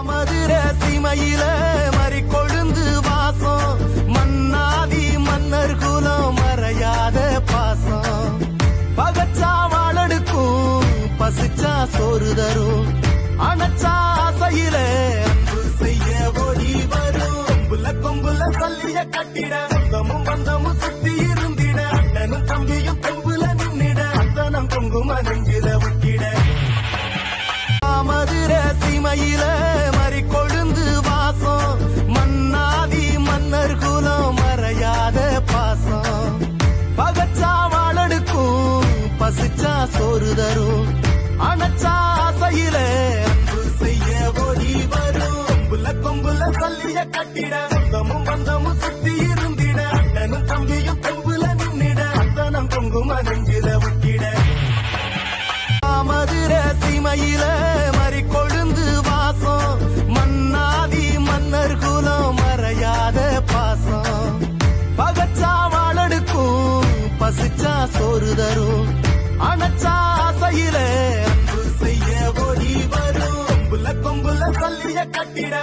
மதுரை சீமையில மறி கொழுந்து வாசம் மன்னாதி மன்னர் குலம் மறையாத பாசம் பகச்சா வாழடுக்கும் பசிச்சா சோறு தரும் அணைச்சா ஆசையில அன்பு செய்ய ஓடி வரும் கொம்புல சல்லிய கட்டிட சொந்தமும் பந்தமும் சுத்தி இருந்திட அண்ணனும் தம்பியும் கொம்புல நின்னிட அத்தனம் கொங்கும நெஞ்சில விட்டிட மதுரை சீமையில மறி கொழுந்து வாசம் மன்னாதி மன்னர் குலம் மறையாத பாசம் பகச்சா வாழடுக்கும் பசிச்சா சோறு தரும் அணைச்சா ஆசையில அன்பு செய்ய ஓடி வரும் கொம்புல சல்லிய கட்டிட சொந்தமும் பந்தமும் சுத்தி இருந்திட அண்ணனும் தம்பியும் கொம்புல நின்னிட அத்தனம் கொங்கும நெஞ்சில விட்டிட மதுரை சீமையில மறி கொழுந்து வாசம் மன்னாதி மன்னர் குலம் மறையாத பாசம் பகச்சா வாழடுக்கும் பசிச்சா சோறு தரும் அணைச்சா ஆசையில அன்பு செய்ய ஓடி வரும் கொம்புல சல்லிய கட்டிட